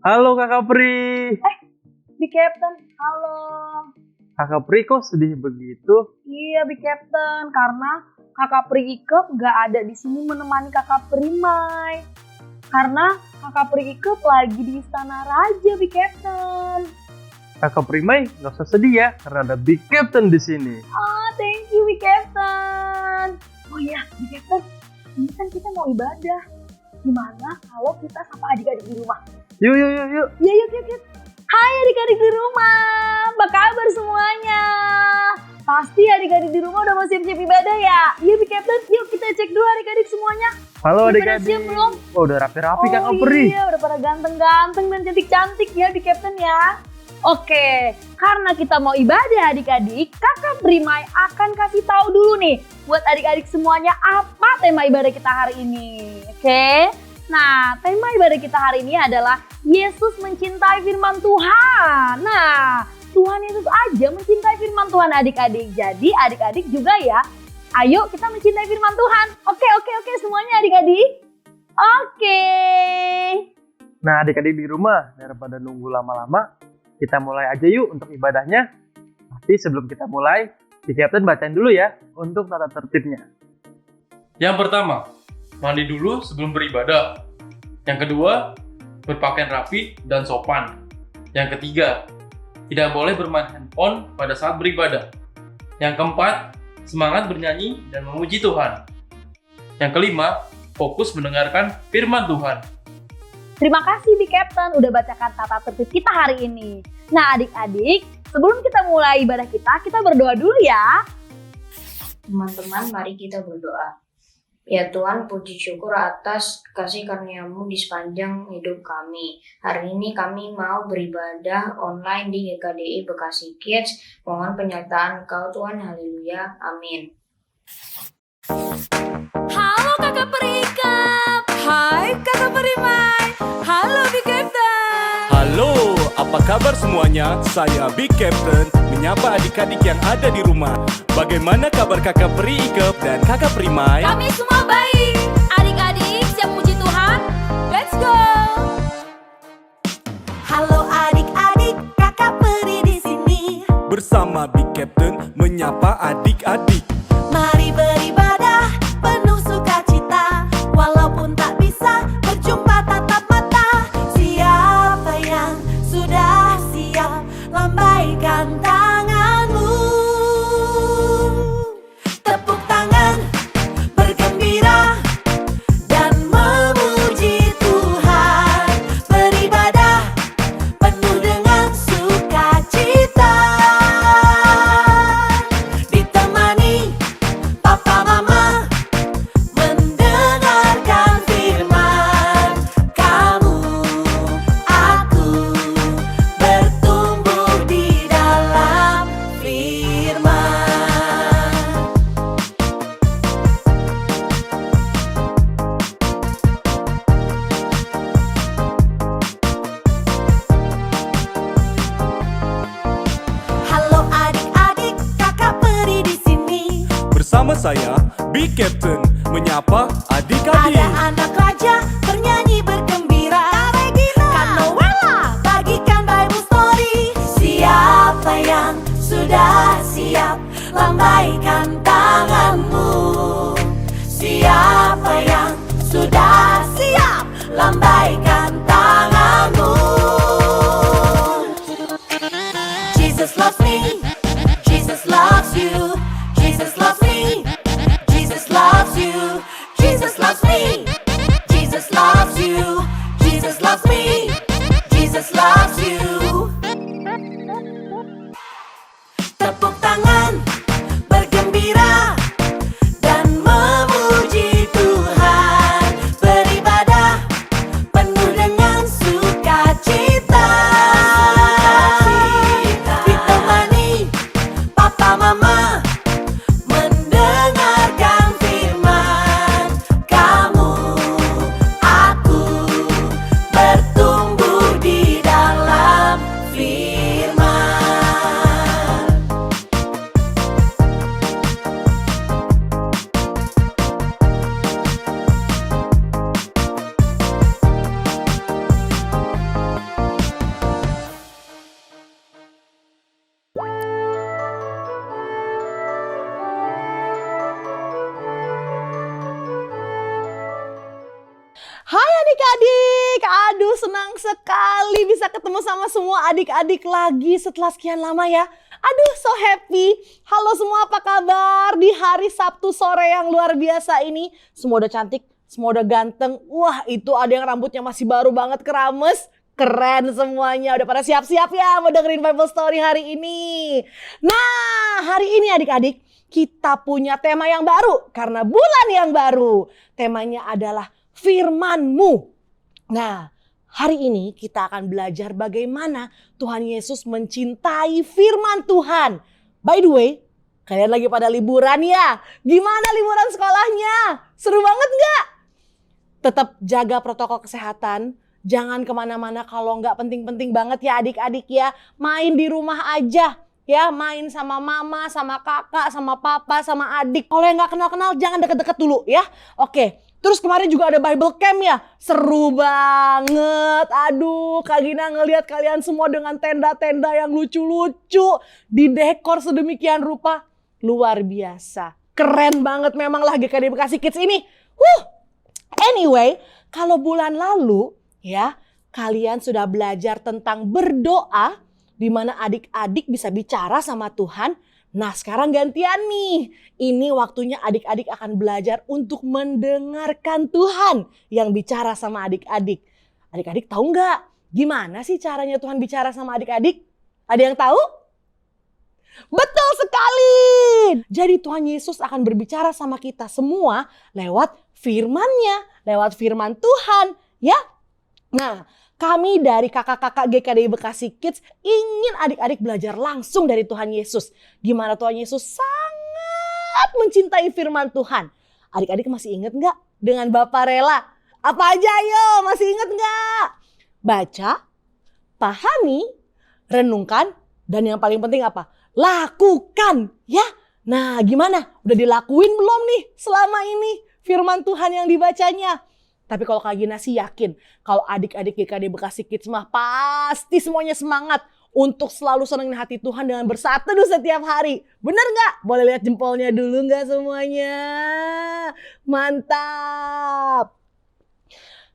Halo Kakak Pri. Big Captain, halo. Kakak Pri kok sedih begitu? Iya Big Captain, karena Kakak Pri Ikep nggak ada di sini menemani Kakak Primai. Karena Kakak Pri Ikep lagi di Istana Raja Big Captain. Kakak Primai nggak usah sedih ya, karena ada Big Captain di sini. Thank you Big Captain. Oh iya Big Captain, ini kan kita mau ibadah. Gimana kalau kita sapa adik-adik di rumah? Yuk. Ya yuk. Hai adik-adik di rumah, apa kabar semuanya? Pasti adik-adik di rumah udah mau siap-siap ibadah ya? Iya Big Captain, yuk kita cek dulu adik-adik semuanya. Halo Udah pada adik-adik. siap belum? Oh, udah rapi-rapi Kakak Pri. Iya, udah pada ganteng-ganteng dan cantik-cantik ya Big Captain ya. Oke, karena kita mau ibadah adik-adik, Kakak Primai akan kasih tahu dulu nih buat adik-adik semuanya apa tema ibadah kita hari ini. Oke? Nah, tema ibadah kita hari ini adalah Yesus mencintai firman Tuhan. Nah, Tuhan Yesus aja mencintai firman Tuhan adik-adik. Jadi adik-adik juga ya, ayo kita mencintai firman Tuhan. Oke semuanya adik-adik. Oke. Nah adik-adik di rumah, daripada nunggu lama-lama, kita mulai aja yuk untuk ibadahnya. Tapi sebelum kita mulai, Big Captain bacain dulu ya untuk tata tertibnya. Yang pertama, mandi dulu sebelum beribadah. Yang kedua, berpakaian rapi dan sopan. Yang ketiga, tidak boleh bermain handphone pada saat beribadah. Yang keempat, semangat bernyanyi dan memuji Tuhan. Yang kelima, fokus mendengarkan firman Tuhan. Terima kasih Big Captain udah bacakan tata tertib kita hari ini. Nah adik-adik, sebelum kita mulai ibadah kita berdoa dulu ya. Teman-teman, mari kita berdoa. Ya Tuhan, puji syukur atas kasih karunia-Mu di sepanjang hidup kami. Hari ini kami mau beribadah online di GKDI Bekasi Kids. Mohon penyertaan Engkau Tuhan, haleluya, amin. Halo Kakak Perikap. Hai Kakak Perimai. Halo Big Captain. Halo, apa kabar semuanya? Saya Big Captain menyapa adik-adik yang ada di rumah. Bagaimana kabar Kakak Peri Ikep dan Kakak Primai? Kami semua baik. Adik-adik siap puji Tuhan? Let's go. Halo adik-adik, Kakak Peri di sini. Bersama Big Captain menyapa adik-adik. Mari beribadah penuh sukacita, walaupun tak bisa berjumpa tatap mata. Siapa yang sudah siap, lambaikan tanganmu. Tepuk tangan, bergembira dan memuji Tuhan. Beribadah penuh dengan sukacita, ditemani papa mama mendengarkan firman. Kamu, aku bertumbuh di dalam firman. Halo adik-adik, Kakak Peri di sini. Bersama saya Big Captain menyapa adik-adik. Ada anak raja bernyanyi bergembira. Kak Noella bagikan Bible story. Siapa yang sudah siap, lambaikan tanganmu. Siapa yang sudah siap, lambaikan tanganmu. Jesus loves me, Jesus loves you. Jesus loves me, Jesus loves you. Jesus loves me, senang sekali bisa ketemu sama semua adik-adik lagi setelah sekian lama ya. Aduh, so happy. Halo semua, apa kabar di hari Sabtu sore yang luar biasa ini? Semua udah cantik, semua udah ganteng. Wah, itu ada yang rambutnya masih baru banget kerames. Keren semuanya, udah pada siap-siap ya mau dengerin Bible Story hari ini. Nah, hari ini adik-adik kita punya tema yang baru karena bulan yang baru. Temanya adalah firman-Mu. Nah, hari ini kita akan belajar bagaimana Tuhan Yesus mencintai firman Tuhan. By the way, kalian lagi pada liburan ya? Gimana liburan sekolahnya? Seru banget nggak? Tetap jaga protokol kesehatan. Jangan kemana-mana kalau nggak penting-penting banget ya adik-adik ya. Main di rumah aja ya. Main sama mama, sama kakak, sama papa, sama adik. Kalau yang nggak kenal-kenal jangan deket-deket dulu ya. Oke. Terus kemarin juga ada Bible Camp ya. Seru banget. Aduh, Kak Gina ngelihat kalian semua dengan tenda-tenda yang lucu-lucu. Didekor sedemikian rupa. Luar biasa. Keren banget memang lah GKD Bekasi Kids ini. Anyway, kalau bulan lalu ya, kalian sudah belajar tentang berdoa di mana adik-adik bisa bicara sama Tuhan. Nah, sekarang gantian nih. Ini waktunya adik-adik akan belajar untuk mendengarkan Tuhan yang bicara sama adik-adik. Adik-adik tahu nggak gimana sih caranya Tuhan bicara sama adik-adik? Ada yang tahu? Betul sekali. Jadi Tuhan Yesus akan berbicara sama kita semua lewat firman-Nya, lewat firman Tuhan, ya. Nah, kami dari kakak-kakak GKD Bekasi Kids ingin adik-adik belajar langsung dari Tuhan Yesus. Gimana Tuhan Yesus sangat mencintai firman Tuhan. Adik-adik masih ingat nggak dengan Bapak rela? Apa aja yo, masih ingat nggak? Baca, pahami, renungkan, dan yang paling penting apa? Lakukan, ya. Nah, gimana? Udah dilakuin belum nih selama ini firman Tuhan yang dibacanya? Tapi kalau Kak Gina sih yakin kalau adik-adik GKD Bekasi Kids mah pasti semuanya semangat untuk selalu senengin hati Tuhan dengan bersatu setiap hari. Bener nggak? Boleh lihat jempolnya dulu nggak semuanya? Mantap.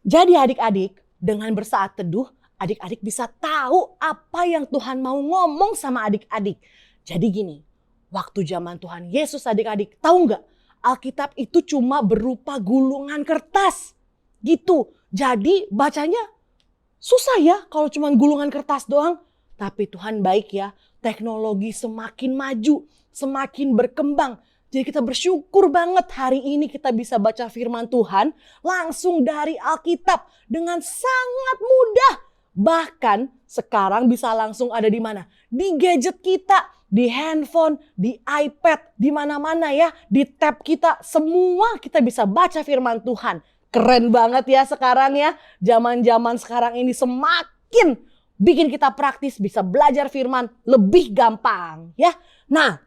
Jadi adik-adik dengan bersaat teduh, adik-adik bisa tahu apa yang Tuhan mau ngomong sama adik-adik. Jadi gini, waktu zaman Tuhan Yesus adik-adik tahu nggak? Alkitab itu cuma berupa gulungan kertas. Gitu. Jadi bacanya susah ya kalau cuma gulungan kertas doang. Tapi Tuhan baik ya. Teknologi semakin maju, semakin berkembang. Jadi kita bersyukur banget hari ini kita bisa baca firman Tuhan langsung dari Alkitab dengan sangat mudah. Bahkan sekarang bisa langsung ada di mana? Di gadget kita, di handphone, di iPad, di mana-mana ya. Di tab kita, semua kita bisa baca firman Tuhan. Keren banget ya sekarang ya. Zaman-zaman sekarang ini semakin bikin kita praktis bisa belajar firman lebih gampang ya. Nah,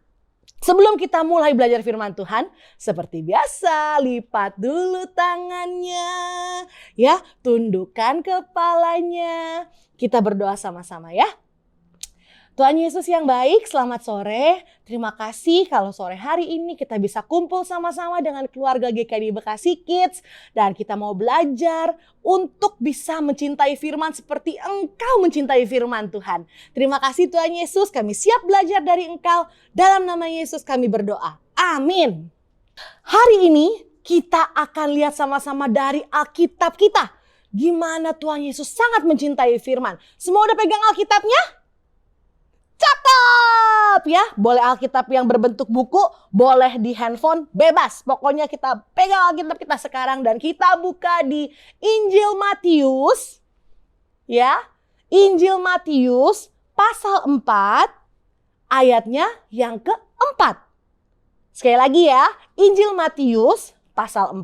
sebelum kita mulai belajar firman Tuhan, seperti biasa lipat dulu tangannya ya, tundukkan kepalanya. Kita berdoa sama-sama ya. Tuhan Yesus yang baik, selamat sore. Terima kasih kalau sore hari ini kita bisa kumpul sama-sama dengan keluarga GKD Bekasi Kids. Dan kita mau belajar untuk bisa mencintai firman seperti Engkau mencintai firman Tuhan. Terima kasih Tuhan Yesus, kami siap belajar dari Engkau. Dalam nama Yesus kami berdoa. Amin. Hari ini kita akan lihat sama-sama dari Alkitab kita. Gimana Tuhan Yesus sangat mencintai firman. Semua udah pegang Alkitabnya? Cakep ya, boleh Alkitab yang berbentuk buku, boleh di handphone, bebas. Pokoknya kita pegang Alkitab kita sekarang dan kita buka di Injil Matius. Ya, Injil Matius pasal 4 ayatnya yang keempat. Sekali lagi ya, Injil Matius pasal 4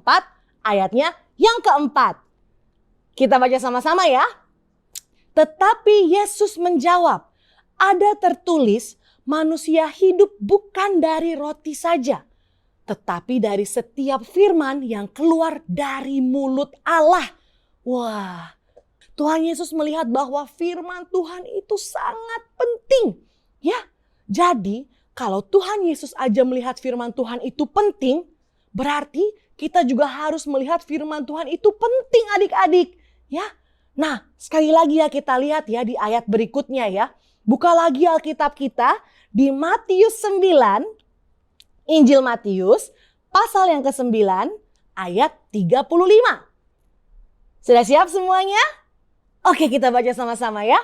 ayatnya yang keempat. Kita baca sama-sama ya. Tetapi Yesus menjawab, ada tertulis manusia hidup bukan dari roti saja, tetapi dari setiap firman yang keluar dari mulut Allah. Wah, Tuhan Yesus melihat bahwa firman Tuhan itu sangat penting. Ya, jadi kalau Tuhan Yesus aja melihat firman Tuhan itu penting, berarti kita juga harus melihat firman Tuhan itu penting adik-adik. Ya, Nah, sekali lagi ya kita lihat ya di ayat berikutnya ya. Buka lagi Alkitab kita di Matius 9, Injil Matius, pasal yang ke-9, ayat 35. Sudah siap semuanya? Oke, kita baca sama-sama ya.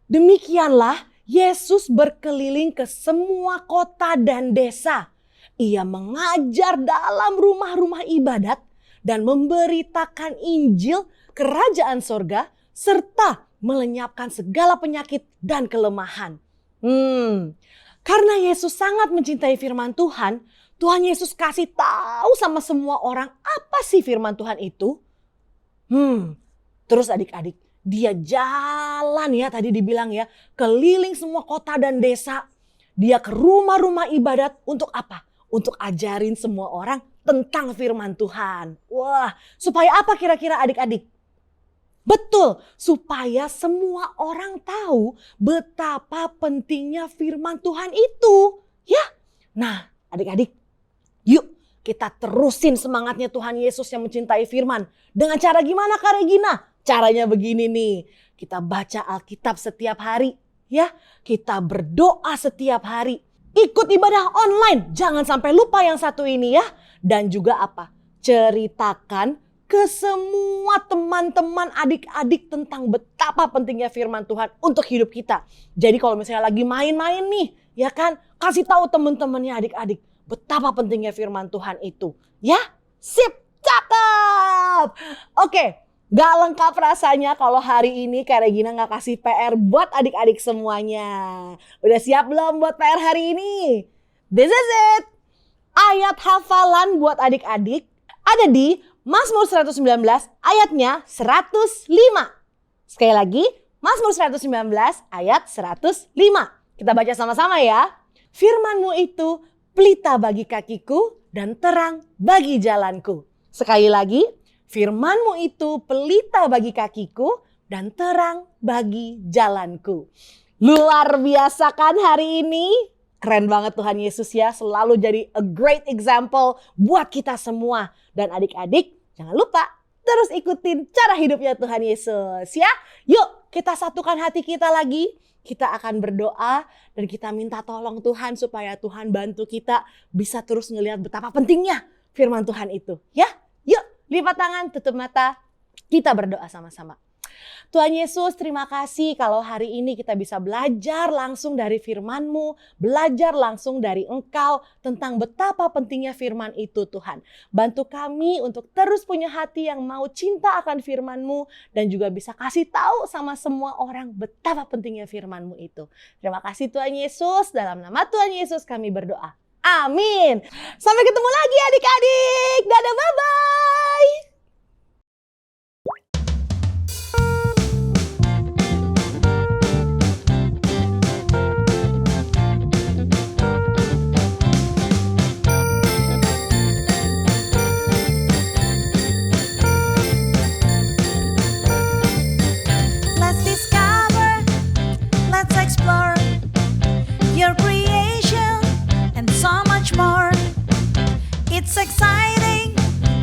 Demikianlah Yesus berkeliling ke semua kota dan desa. Ia mengajar dalam rumah-rumah ibadat dan memberitakan Injil kerajaan sorga serta melenyapkan segala penyakit dan kelemahan. Karena Yesus sangat mencintai firman Tuhan, Tuhan Yesus kasih tahu sama semua orang apa sih firman Tuhan itu. Terus adik-adik, dia jalan ya tadi dibilang ya, keliling semua kota dan desa. Dia ke rumah-rumah ibadat untuk apa? Untuk ajarin semua orang tentang firman Tuhan. Wah, supaya apa kira-kira adik-adik? Betul, supaya semua orang tahu betapa pentingnya firman Tuhan itu. Ya, nah adik-adik, yuk kita terusin semangatnya Tuhan Yesus yang mencintai firman. Dengan cara gimana Kak Regina? Caranya begini nih, kita baca Alkitab setiap hari. Ya, kita berdoa setiap hari. Ikut ibadah online, jangan sampai lupa yang satu ini ya. Dan juga apa? Ceritakan ke semua teman-teman adik-adik tentang betapa pentingnya firman Tuhan untuk hidup kita. Jadi kalau misalnya lagi main-main nih, ya kan, kasih tahu teman-temannya adik-adik betapa pentingnya firman Tuhan itu. Ya, sip, cakep. Oke, gak lengkap rasanya kalau hari ini Kak Regina gak kasih PR buat adik-adik semuanya. Udah siap belum buat PR hari ini? This is it. Ayat hafalan buat adik-adik ada di Mazmur 119 ayatnya 105. Sekali lagi, Mazmur 119 ayat 105. Kita baca sama-sama ya. Firman-Mu itu pelita bagi kakiku dan terang bagi jalanku. Sekali lagi, firman-Mu itu pelita bagi kakiku dan terang bagi jalanku. Luar biasa kan hari ini? Keren banget Tuhan Yesus ya, selalu jadi a great example buat kita semua. Dan adik-adik, jangan lupa terus ikutin cara hidupnya Tuhan Yesus ya. Yuk kita satukan hati kita lagi. Kita akan berdoa dan kita minta tolong Tuhan supaya Tuhan bantu kita bisa terus ngelihat betapa pentingnya firman Tuhan itu. Ya, yuk lipat tangan, tutup mata, kita berdoa sama-sama. Tuhan Yesus, terima kasih kalau hari ini kita bisa belajar langsung dari firman-Mu, belajar langsung dari Engkau tentang betapa pentingnya firman itu Tuhan. Bantu kami untuk terus punya hati yang mau cinta akan firman-Mu dan juga bisa kasih tahu sama semua orang betapa pentingnya firman-Mu itu. Terima kasih Tuhan Yesus, dalam nama Tuhan Yesus kami berdoa. Amin. Sampai ketemu lagi adik-adik. Dadah, bye-bye. Let's discover, let's explore your creation and so much more. It's exciting,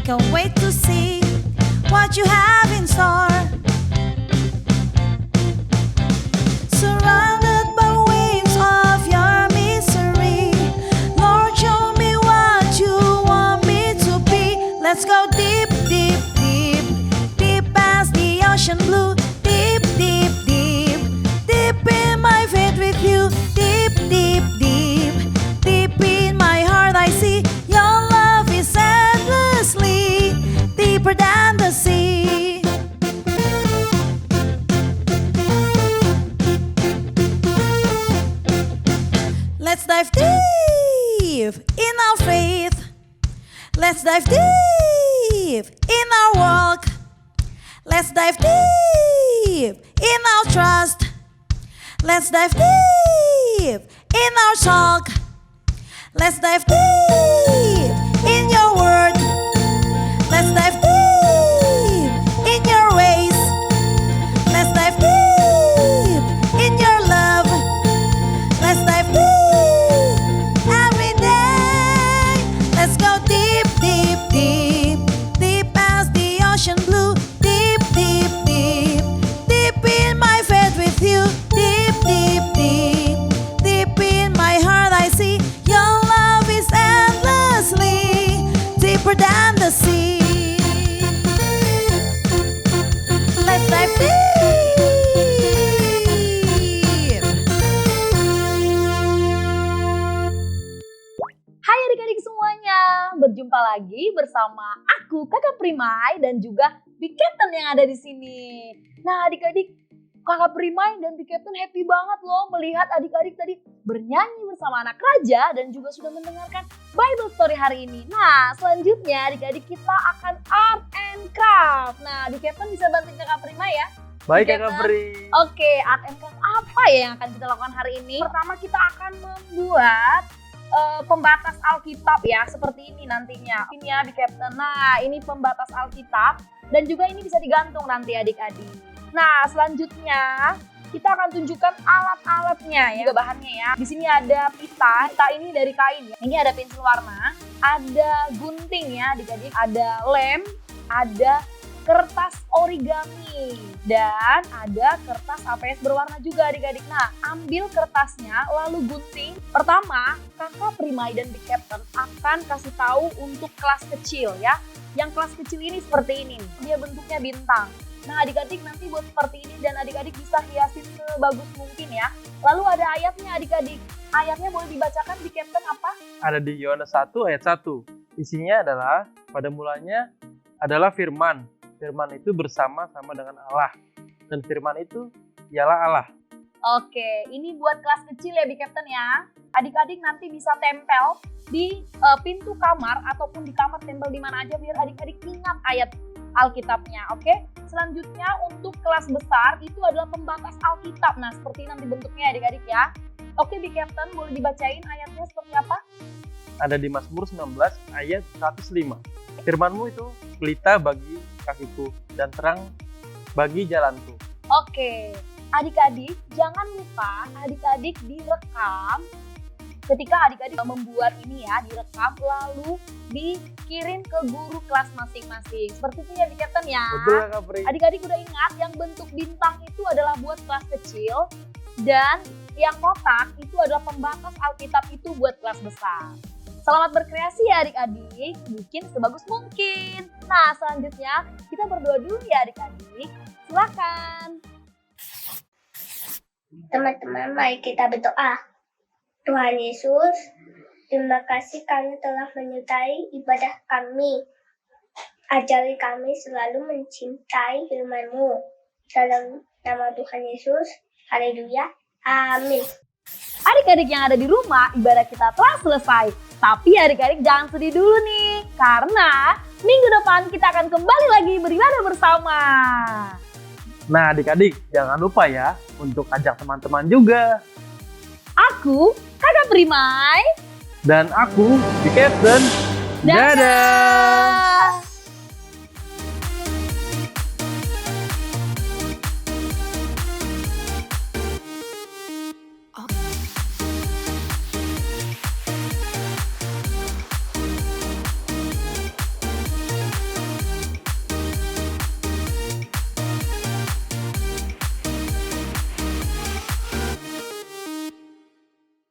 can't wait to see what you have in store. Surrounded by waves of your mystery, Lord, show me what you want me to be. Let's go deep, deep, deep, deep past the ocean blue. Deep, deep, deep, deep in my faith with you. Deep, deep, deep, deep in my heart I see your love is endlessly deeper than the sea. Let's dive deep in our faith. Let's dive deep in our walk. Let's dive deep in our trust. Let's dive deep in our talk. Let's dive deep in your word. Let's dive deep in your ways. Let's dive deep in your love. Let's dive deep every day. Let's go deep, deep, deep, deep as the ocean blue. Deep, deep, deep, berjumpa lagi bersama aku Kakak Primai dan juga Big Captain yang ada di sini. Nah, adik-adik, Kakak Primai dan Big Captain happy banget loh melihat adik-adik tadi bernyanyi bersama anak raja dan juga sudah mendengarkan Bible Story hari ini. Nah, selanjutnya adik-adik kita akan art and craft. Nah, Big Captain bisa bantuin Kakak Primai ya? Baik Big Kakak Captain. Pri. Oke, art and craft apa ya yang akan kita lakukan hari ini? Pertama kita akan membuat pembatas Alkitab ya, seperti ini nantinya. Ini ya Big Captain. Nah, ini pembatas Alkitab dan juga ini bisa digantung nanti adik-adik. Nah, selanjutnya kita akan tunjukkan alat-alatnya ya, juga bahannya ya. Di sini ada pita ini dari kain ya. Ini ada pensil warna, ada gunting ya adik-adik, ada lem, ada kertas origami, dan ada kertas APS berwarna juga adik-adik. Nah, ambil kertasnya lalu gunting. Pertama, Kakak Primai dan Big Captain akan kasih tahu untuk kelas kecil ya. Yang kelas kecil ini seperti ini nih. Dia bentuknya bintang. Nah, adik-adik nanti buat seperti ini dan adik-adik bisa hiasin sebagus mungkin ya. Lalu ada ayatnya adik-adik. Ayatnya boleh dibacakan Big Captain apa? Ada di Yohanes 1 ayat 1. Isinya adalah, pada mulanya adalah firman. Firman itu bersama-sama dengan Allah. Dan firman itu ialah Allah. Oke, ini buat kelas kecil ya Big Captain ya. Adik-adik nanti bisa tempel di pintu kamar ataupun di kamar, tempel di mana aja biar adik-adik ingat ayat Alkitabnya. Oke, selanjutnya untuk kelas besar itu adalah pembatas Alkitab. Nah, seperti nanti bentuknya adik-adik ya. Oke Big Captain, boleh dibacain ayatnya seperti apa? Ada di Mazmur 19 ayat 105. Firmanmu itu pelita bagi kakiku dan terang bagi jalanku. Oke, adik-adik jangan lupa adik-adik direkam. Ketika adik-adik membuat ini ya, direkam lalu dikirim ke guru kelas masing-masing. Seperti itu ya Big Captain ya. Betul Kak Pri. Adik-adik udah ingat yang bentuk bintang itu adalah buat kelas kecil dan yang kotak itu adalah pembatas Alkitab itu buat kelas besar. Selamat berkreasi ya adik-adik, bikin sebagus mungkin. Nah, selanjutnya kita berdoa dulu ya adik-adik. Silakan. Teman-teman, mari kita berdoa. Tuhan Yesus, terima kasih kami telah menyertai ibadah kami. Ajari kami selalu mencintai firman-Mu. Dalam nama Tuhan Yesus, haleluya, amin. Adik-adik yang ada di rumah, ibadah kita telah selesai. Tapi adik-adik jangan sedih dulu nih, karena minggu depan kita akan kembali lagi beribadah bersama. Nah adik-adik jangan lupa ya untuk ajak teman-teman juga. Aku, Kakak Primai. Dan aku, Big Captain. Dadah!